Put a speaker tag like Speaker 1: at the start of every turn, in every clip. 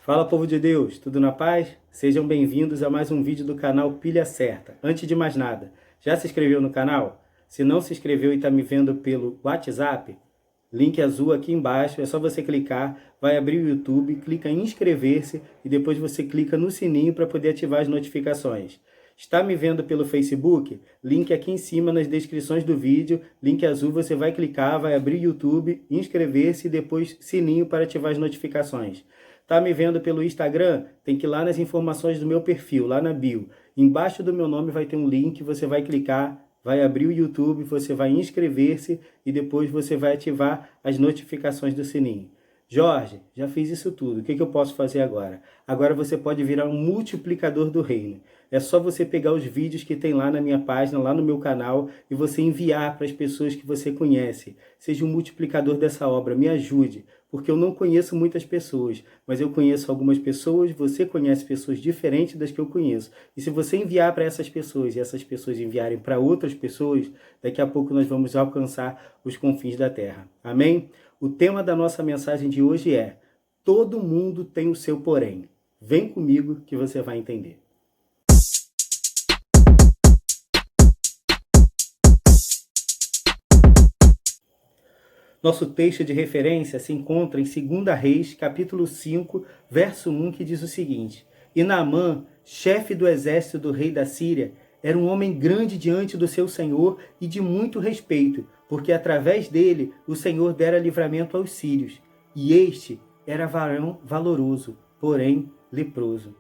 Speaker 1: Fala, povo de Deus, tudo na paz? Sejam bem-vindos a mais um vídeo do canal Pilha Certa. Antes de mais nada, já se inscreveu no canal? Se não se inscreveu e está me vendo pelo WhatsApp, link azul aqui embaixo, é só você clicar, vai abrir o YouTube, clica em inscrever-se e depois você clica no sininho para poder ativar as notificações. Está me vendo pelo Facebook? Link aqui em cima nas descrições do vídeo, link azul, você vai clicar, vai abrir o YouTube, inscrever-se e depois sininho para ativar as notificações. Tá me vendo pelo Instagram? Tem que ir lá nas informações do meu perfil, lá na bio. Embaixo do meu nome vai ter um link, você vai clicar, vai abrir o YouTube, você vai inscrever-se e depois você vai ativar as notificações do sininho. Jorge, já fiz isso tudo, o que eu posso fazer agora? Agora você pode virar um multiplicador do reino. É só você pegar os vídeos que tem lá na minha página, lá no meu canal, e você enviar para as pessoas que você conhece. Seja um multiplicador dessa obra, me ajude, porque eu não conheço muitas pessoas, mas eu conheço algumas pessoas, você conhece pessoas diferentes das que eu conheço. E se você enviar para essas pessoas e essas pessoas enviarem para outras pessoas, daqui a pouco nós vamos alcançar os confins da terra. Amém? O tema da nossa mensagem de hoje é: todo mundo tem o seu porém. Vem comigo que você vai entender. Nosso texto de referência se encontra em 2 Reis, capítulo 5, verso 1, que diz o seguinte: E Naamã, chefe do exército do rei da Síria, era um homem grande diante do seu senhor e de muito respeito, porque através dele o Senhor dera livramento aos sírios. E este era varão valoroso, porém leproso.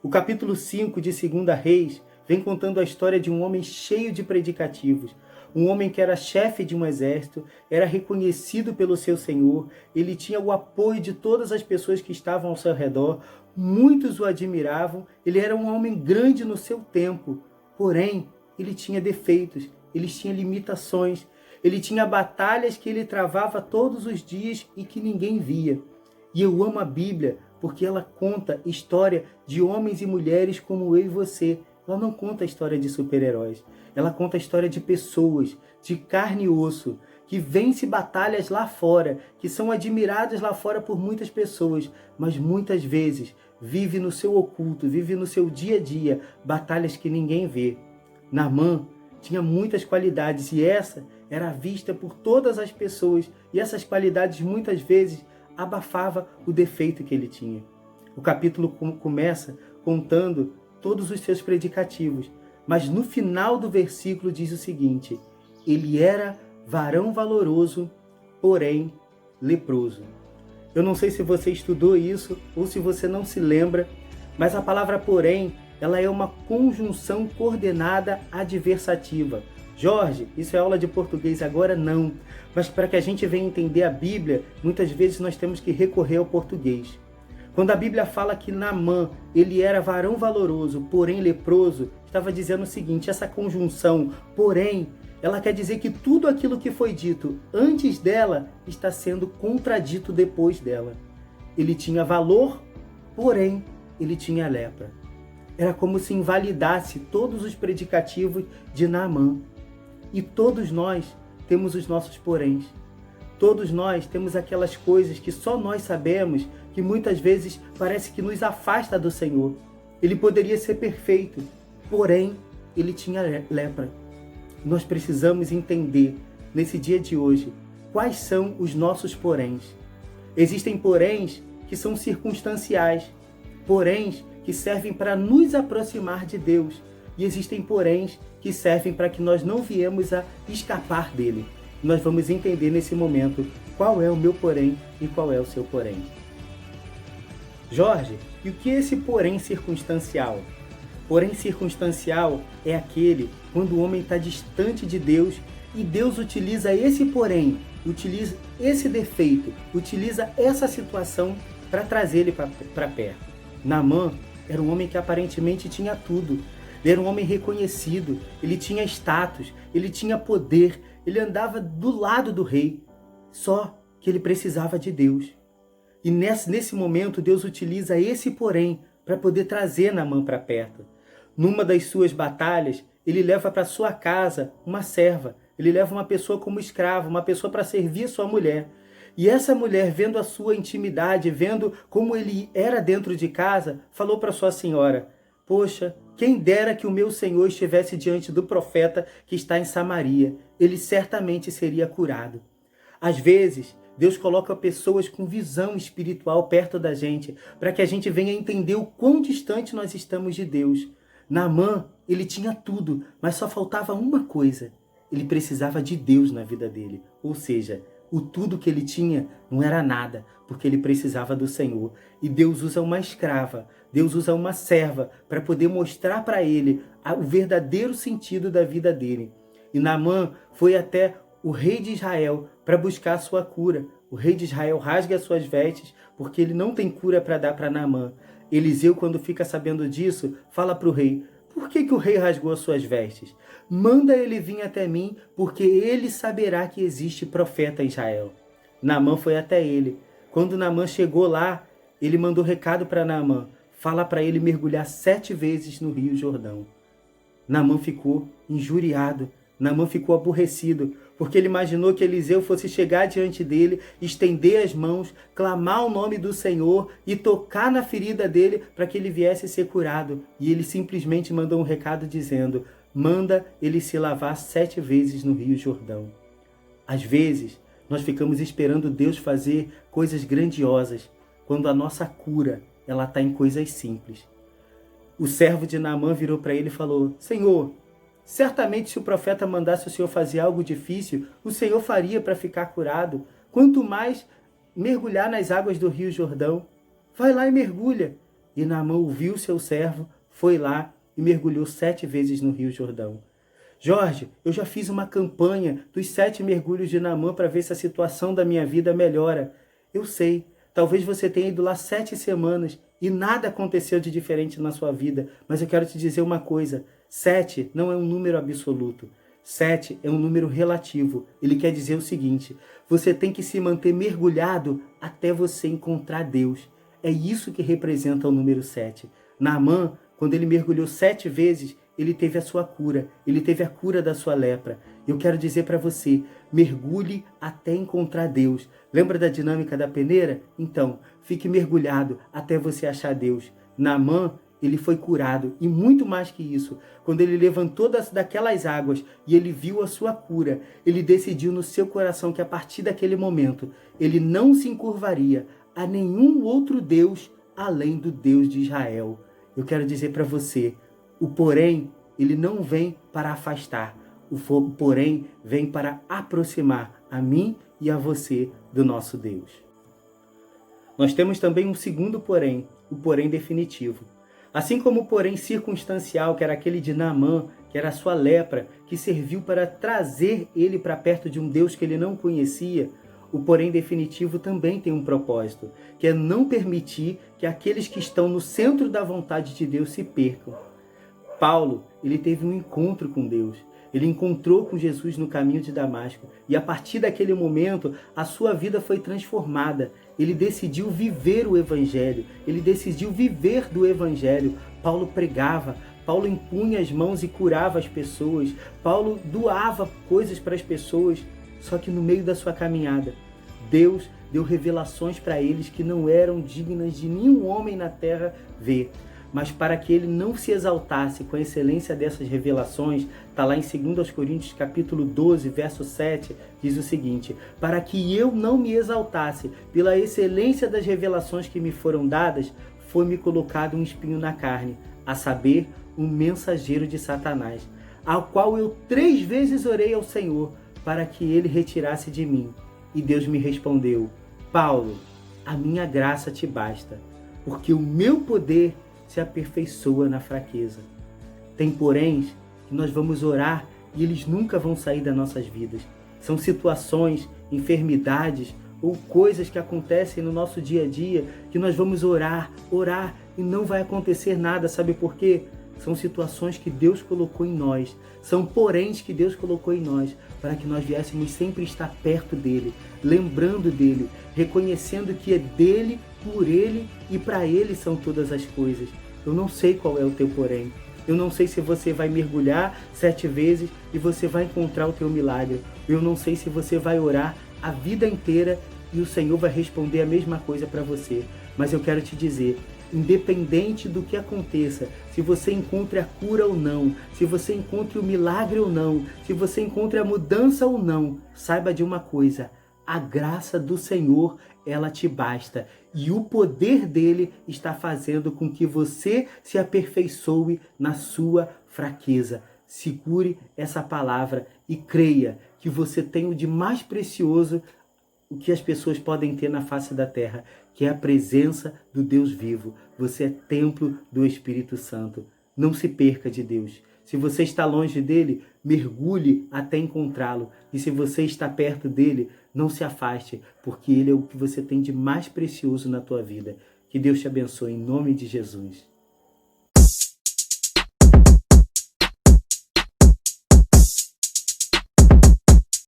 Speaker 1: O capítulo 5 de 2 Reis vem contando a história de um homem cheio de predicativos, um homem que era chefe de um exército, era reconhecido pelo seu senhor, ele tinha o apoio de todas as pessoas que estavam ao seu redor, muitos o admiravam, ele era um homem grande no seu tempo, porém ele tinha defeitos, ele tinha limitações, ele tinha batalhas que ele travava todos os dias e que ninguém via. E eu amo a Bíblia porque ela conta história de homens e mulheres como eu e você. Ela não conta a história de super-heróis. Ela conta a história de pessoas, de carne e osso, que vencem batalhas lá fora, que são admiradas lá fora por muitas pessoas, mas muitas vezes vive no seu oculto, vive no seu dia a dia, batalhas que ninguém vê. Naamã tinha muitas qualidades e essa era vista por todas as pessoas, e essas qualidades muitas vezes abafava o defeito que ele tinha. O capítulo começa contando todos os seus predicativos, mas no final do versículo diz o seguinte: ele era varão valoroso, porém leproso. Eu não sei se você estudou isso ou se você não se lembra, mas a palavra porém, ela é uma conjunção coordenada adversativa. Jorge, isso é aula de português agora? Não. Mas para que a gente venha entender a Bíblia, muitas vezes nós temos que recorrer ao português. Quando a Bíblia fala que Naamã, ele era varão valoroso, porém leproso, estava dizendo o seguinte: essa conjunção, porém, ela quer dizer que tudo aquilo que foi dito antes dela está sendo contradito depois dela. Ele tinha valor, porém, ele tinha lepra. Era como se invalidasse todos os predicativos de Naamã. E todos nós temos os nossos poréns. Todos nós temos aquelas coisas que só nós sabemos, que muitas vezes parece que nos afasta do Senhor. Ele poderia ser perfeito, porém, ele tinha lepra. Nós precisamos entender, nesse dia de hoje, quais são os nossos poréns. Existem poréns que são circunstanciais, poréns que servem para nos aproximar de Deus. E existem poréns que servem para que nós não viemos a escapar dele. Nós vamos entender nesse momento qual é o meu porém e qual é o seu porém. Jorge, e o que é esse porém circunstancial? Porém circunstancial é aquele quando o homem está distante de Deus e Deus utiliza esse porém, utiliza esse defeito, utiliza essa situação para trazer ele para perto. Naamã era um homem que aparentemente tinha tudo. Ele era um homem reconhecido, ele tinha status, ele tinha poder, ele andava do lado do rei, só que ele precisava de Deus. E nesse momento Deus utiliza esse porém para poder trazer Naamã para perto. Numa das suas batalhas, ele leva para sua casa uma serva, ele leva uma pessoa como escrava, uma pessoa para servir sua mulher. E essa mulher, vendo a sua intimidade, vendo como ele era dentro de casa, falou para sua senhora: poxa, quem dera que o meu senhor estivesse diante do profeta que está em Samaria, ele certamente seria curado. Às vezes, Deus coloca pessoas com visão espiritual perto da gente, para que a gente venha entender o quão distante nós estamos de Deus. Naamã, ele tinha tudo, mas só faltava uma coisa. Ele precisava de Deus na vida dele. Ou seja, o tudo que ele tinha não era nada, porque ele precisava do Senhor. E Deus usa uma escrava, Deus usa uma serva para poder mostrar para ele o verdadeiro sentido da vida dele. E Naamã foi até o rei de Israel para buscar a sua cura. O rei de Israel rasga as suas vestes porque ele não tem cura para dar para Naamã. Eliseu, quando fica sabendo disso, fala para o rei: por que o rei rasgou as suas vestes? Manda ele vir até mim, porque ele saberá que existe profeta em Israel. Naamã foi até ele. Quando Naamã chegou lá, ele mandou recado para Naamã: fala para ele mergulhar 7 vezes no Rio Jordão. Naamã ficou injuriado, Naamã ficou aborrecido, porque ele imaginou que Eliseu fosse chegar diante dele, estender as mãos, clamar o nome do Senhor e tocar na ferida dele para que ele viesse ser curado. E ele simplesmente mandou um recado dizendo: manda ele se lavar 7 vezes no Rio Jordão. Às vezes, nós ficamos esperando Deus fazer coisas grandiosas, quando a nossa cura ela está em coisas simples. O servo de Naamã virou para ele e falou: Senhor, certamente se o profeta mandasse o Senhor fazer algo difícil, o Senhor faria para ficar curado. Quanto mais mergulhar nas águas do Rio Jordão. Vai lá e mergulha. E Naamã ouviu seu servo, foi lá e mergulhou 7 vezes no Rio Jordão. Jorge, eu já fiz uma campanha dos 7 mergulhos de Naamã para ver se a situação da minha vida melhora. Eu sei, talvez você tenha ido lá 7 semanas e nada aconteceu de diferente na sua vida, mas eu quero te dizer uma coisa: 7 não é um número absoluto. 7 é um número relativo. Ele quer dizer o seguinte: você tem que se manter mergulhado até você encontrar Deus. É isso que representa o número 7. Naamã, quando ele mergulhou 7 vezes, ele teve a sua cura. Ele teve a cura da sua lepra. Eu quero dizer para você: mergulhe até encontrar Deus. Lembra da dinâmica da peneira? Então, fique mergulhado até você achar Deus. Naamã, ele foi curado, e muito mais que isso, quando ele levantou daquelas águas e ele viu a sua cura, ele decidiu no seu coração que a partir daquele momento, ele não se encurvaria a nenhum outro Deus além do Deus de Israel. Eu quero dizer para você, o porém, ele não vem para afastar, o porém vem para aproximar a mim e a você do nosso Deus. Nós temos também um segundo porém, o porém definitivo. Assim como o porém circunstancial, que era aquele de Naamã, que era a sua lepra, que serviu para trazer ele para perto de um Deus que ele não conhecia, o porém definitivo também tem um propósito, que é não permitir que aqueles que estão no centro da vontade de Deus se percam. Paulo, ele teve um encontro com Deus. Ele encontrou com Jesus no caminho de Damasco. E a partir daquele momento, a sua vida foi transformada. Ele decidiu viver o Evangelho. Ele decidiu viver do Evangelho. Paulo pregava. Paulo impunha as mãos e curava as pessoas. Paulo doava coisas para as pessoas. Só que no meio da sua caminhada, Deus deu revelações para eles que não eram dignas de nenhum homem na terra ver. Mas para que ele não se exaltasse com a excelência dessas revelações, está lá em 2 Coríntios capítulo 12, verso 7, diz o seguinte: para que eu não me exaltasse pela excelência das revelações que me foram dadas, foi-me colocado um espinho na carne, a saber, um mensageiro de Satanás, ao qual eu 3 vezes orei ao Senhor, para que ele retirasse de mim. E Deus me respondeu: Paulo, a minha graça te basta, porque o meu poder se aperfeiçoa na fraqueza. Tem poréns que nós vamos orar e eles nunca vão sair das nossas vidas. São situações, enfermidades ou coisas que acontecem no nosso dia a dia que nós vamos orar e não vai acontecer nada. Sabe por quê? São situações que Deus colocou em nós. São poréns que Deus colocou em nós para que nós viéssemos sempre estar perto dele, lembrando dele, reconhecendo que é dele, por ele e para ele são todas as coisas. Eu não sei qual é o teu porém. Eu não sei se você vai mergulhar 7 vezes e você vai encontrar o teu milagre. Eu não sei se você vai orar a vida inteira e o Senhor vai responder a mesma coisa para você. Mas eu quero te dizer, independente do que aconteça, se você encontre a cura ou não, se você encontre o milagre ou não, se você encontre a mudança ou não, saiba de uma coisa: a graça do Senhor, ela te basta. E o poder dele está fazendo com que você se aperfeiçoe na sua fraqueza. Segure essa palavra e creia que você tem o de mais precioso o que as pessoas podem ter na face da terra, que é a presença do Deus vivo. Você é templo do Espírito Santo. Não se perca de Deus. Se você está longe dele, mergulhe até encontrá-lo. E se você está perto dele, não se afaste, porque ele é o que você tem de mais precioso na tua vida. Que Deus te abençoe em nome de Jesus.